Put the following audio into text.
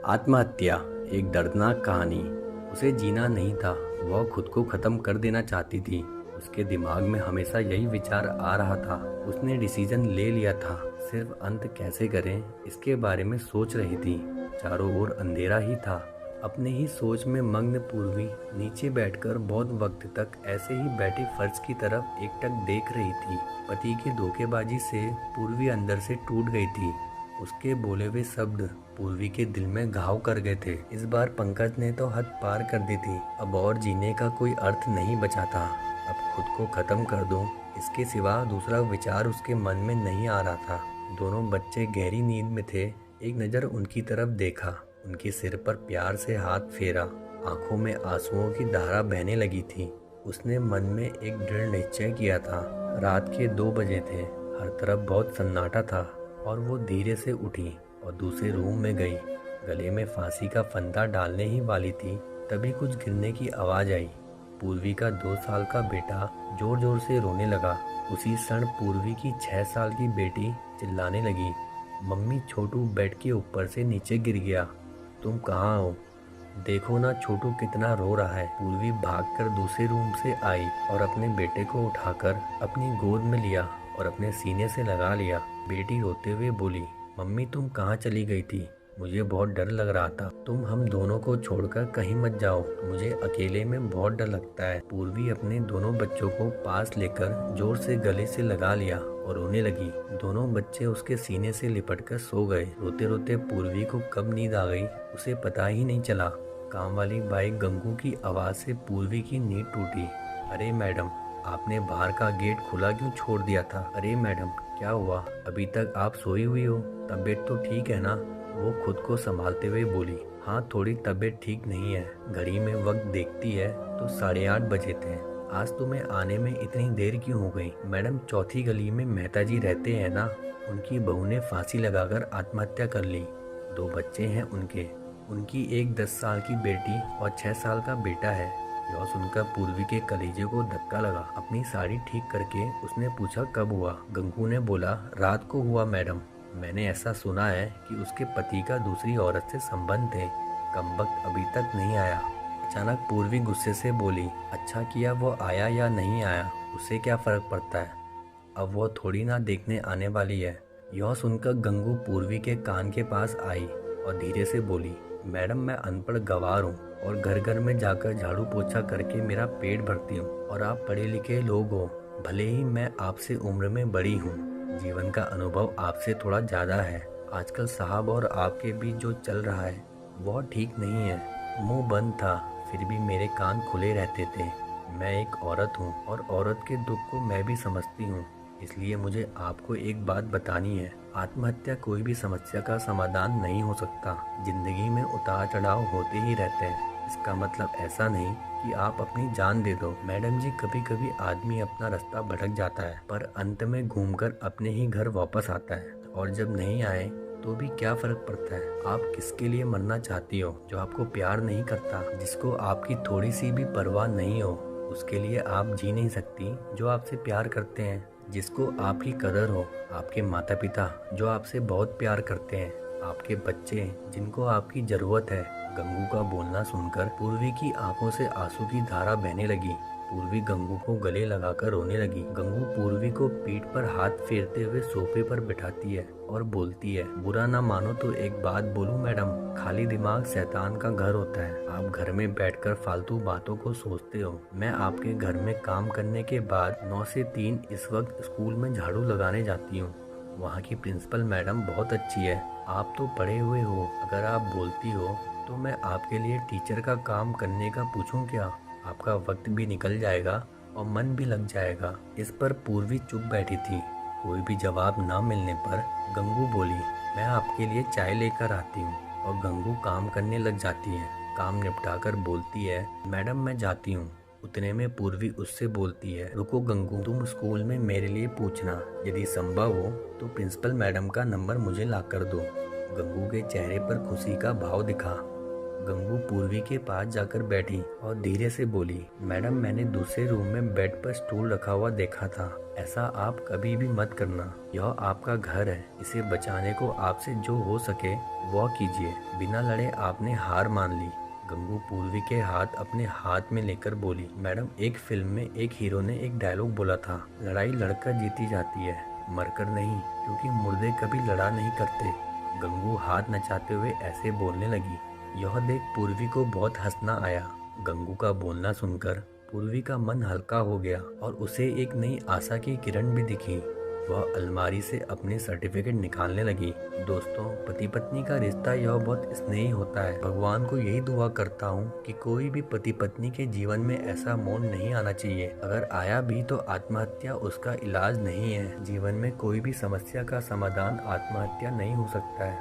आत्महत्या एक दर्दनाक कहानी। उसे जीना नहीं था, वह खुद को ख़त्म कर देना चाहती थी। उसके दिमाग में हमेशा यही विचार आ रहा था। उसने डिसीजन ले लिया था, सिर्फ अंत कैसे करें इसके बारे में सोच रही थी। चारों ओर अंधेरा ही था। अपने ही सोच में मग्न पूर्वी नीचे बैठकर बहुत वक्त तक ऐसे ही बैठे फर्श की तरफ एकटक देख रही थी। पति की धोखेबाजी से पूर्वी अंदर से टूट गई थी। उसके बोले हुए शब्द पूर्वी के दिल में घाव कर गए थे। इस बार पंकज ने तो हद पार कर दी थी। अब और जीने का कोई अर्थ नहीं बचा था। अब खुद को खत्म कर दूं, इसके सिवा दूसरा विचार उसके मन में नहीं आ रहा था। दोनों बच्चे गहरी नींद में थे। एक नज़र उनकी तरफ देखा, उनके सिर पर प्यार से हाथ फेरा। आंखों में आंसुओं की धारा बहने लगी थी। उसने मन में एक दृढ़ निश्चय किया था। रात के 2 बजे थे। हर तरफ बहुत सन्नाटा था और वो धीरे से उठी और दूसरे रूम में गई। गले में फांसी का फंदा डालने ही वाली थी, तभी कुछ गिरने की आवाज़ आई। पूर्वी का 2 साल का बेटा जोर जोर से रोने लगा। उसी क्षण पूर्वी की 6 साल की बेटी चिल्लाने लगी, मम्मी छोटू बेड के ऊपर से नीचे गिर गया। तुम कहाँ हो? देखो ना छोटू कितना रो रहा है। पूर्वी भागकर दूसरे रूम से आई और अपने बेटे को उठाकर अपनी गोद में लिया और अपने सीने से लगा लिया। बेटी रोते हुए बोली, मम्मी तुम कहाँ चली गई थी? मुझे बहुत डर लग रहा था। तुम हम दोनों को छोड़कर कहीं मत जाओ, मुझे अकेले में बहुत डर लगता है। पूर्वी अपने दोनों बच्चों को पास लेकर जोर से गले से लगा लिया और रोने लगी। दोनों बच्चे उसके सीने से लिपटकर सो गए। रोते रोते पूर्वी को कब नींद आ गई उसे पता ही नहीं चला। काम वाली बाई गंगू की आवाज़ से पूर्वी की नींद टूटी। अरे मैडम, आपने बाहर का गेट खुला क्यों छोड़ दिया था? अरे मैडम, क्या हुआ? अभी तक आप सोई हुई हो? तबीयत तो ठीक है ना? वो खुद को संभालते हुए बोली, हाँ थोड़ी तबीयत ठीक नहीं है। घड़ी में वक्त देखती है तो 8:30 बजे थे। आज तुम्हें आने में इतनी देर क्यों हो गई? मैडम, चौथी गली में मेहता जी रहते हैं ना, उनकी बहू ने फांसी लगाकर आत्महत्या कर ली। 2 बच्चे हैं उनकी एक 10 साल की बेटी और 6 साल का बेटा है। यह सुनकर पूर्वी के कलेजे को धक्का लगा। अपनी साड़ी ठीक करके उसने पूछा, कब हुआ? गंगू ने बोला, रात को हुआ मैडम। मैंने ऐसा सुना है कि उसके पति का दूसरी औरत से संबंध थे। कमबख्त अभी तक नहीं आया। अचानक पूर्वी गुस्से से बोली, अच्छा किया वो आया या नहीं आया, उससे क्या फर्क पड़ता है? अब वो थोड़ी ना देखने आने वाली है। यह सुनकर गंगू पूर्वी के कान के पास आई और धीरे से बोली, मैडम मैं अनपढ़ गवार हूँ और घर घर में जाकर झाड़ू पोछा करके मेरा पेट भरती हूँ और आप पढ़े लिखे लोग हो। भले ही मैं आपसे उम्र में बड़ी हूँ, जीवन का अनुभव आपसे थोड़ा ज़्यादा है। आजकल साहब और आपके बीच जो चल रहा है वह ठीक नहीं है। मुंह बंद था फिर भी मेरे कान खुले रहते थे। मैं एक औरत हूँ और औरत के दुख को मैं भी समझती हूँ, इसलिए मुझे आपको एक बात बतानी है। आत्महत्या कोई भी समस्या का समाधान नहीं हो सकता। जिंदगी में उतार चढ़ाव होते ही रहते हैं। इसका मतलब ऐसा नहीं कि आप अपनी जान दे दो। मैडम जी, कभी कभी आदमी अपना रास्ता भटक जाता है पर अंत में घूमकर अपने ही घर वापस आता है। और जब नहीं आए तो भी क्या फर्क पड़ता है? आप किसके लिए मरना चाहती हो? जो आपको प्यार नहीं करता, जिसको आपकी थोड़ी सी भी परवाह नहीं हो, उसके लिए आप जी नहीं सकती। जो आपसे प्यार करते हैं, जिसको आपकी कदर हो, आपके माता पिता जो आपसे बहुत प्यार करते हैं, आपके बच्चे जिनको आपकी ज़रूरत है। गंगू का बोलना सुनकर पूर्वी की आंखों से आंसू की धारा बहने लगी। पूर्वी गंगू को गले लगाकर रोने लगी। गंगू पूर्वी को पीठ पर हाथ फेरते हुए सोफे पर बिठाती है और बोलती है, बुरा ना मानो तो एक बात बोलूं मैडम, खाली दिमाग शैतान का घर होता है। आप घर में बैठकर फालतू बातों को सोचते हो। मैं आपके घर में काम करने के बाद 9 से 3 इस वक्त स्कूल में झाड़ू लगाने जाती हूँ। वहाँ की प्रिंसिपल मैडम बहुत अच्छी है। आप तो पढ़े हुए हो, अगर आप बोलती हो तो मैं आपके लिए टीचर का काम करने का पूछूं क्या? आपका वक्त भी निकल जाएगा और मन भी लग जाएगा। इस पर पूर्वी चुप बैठी थी। कोई भी जवाब ना मिलने पर गंगू बोली, मैं आपके लिए चाय लेकर आती हूँ। और गंगू काम करने लग जाती है। काम निपटाकर बोलती है, मैडम मैं जाती हूँ। उतने में पूर्वी उससे बोलती है, रुको गंगू, तुम स्कूल में मेरे लिए पूछना, यदि संभव हो तो प्रिंसिपल मैडम का नंबर मुझे ला कर दो। गंगू के चेहरे पर खुशी का भाव दिखा। गंगू पूर्वी के पास जाकर बैठी और धीरे से बोली, मैडम मैंने दूसरे रूम में बेड पर स्टूल रखा हुआ देखा था। ऐसा आप कभी भी मत करना। यह आपका घर है। इसे बचाने को आपसे जो हो सके वह कीजिए। बिना लड़े आपने हार मान ली। गंगू पूर्वी के हाथ अपने हाथ में लेकर बोली, मैडम एक फिल्म में एक हीरो ने एक डायलॉग बोला था, लड़ाई लड़कर जीती जाती है, मरकर नहीं, क्योंकि मुर्दे कभी लड़ा नहीं करते। गंगू हाथ नचाते हुए ऐसे बोलने लगी। यह देख पूर्वी को बहुत हंसना आया। गंगू का बोलना सुनकर पूर्वी का मन हल्का हो गया और उसे एक नई आशा की किरण भी दिखी। वह अलमारी से अपने सर्टिफिकेट निकालने लगी। दोस्तों, पति पत्नी का रिश्ता यह बहुत स्नेही होता है। भगवान को यही दुआ करता हूँ कि कोई भी पति पत्नी के जीवन में ऐसा मोड़ नहीं आना चाहिए। अगर आया भी तो आत्महत्या उसका इलाज नहीं है। जीवन में कोई भी समस्या का समाधान आत्महत्या नहीं हो सकता है।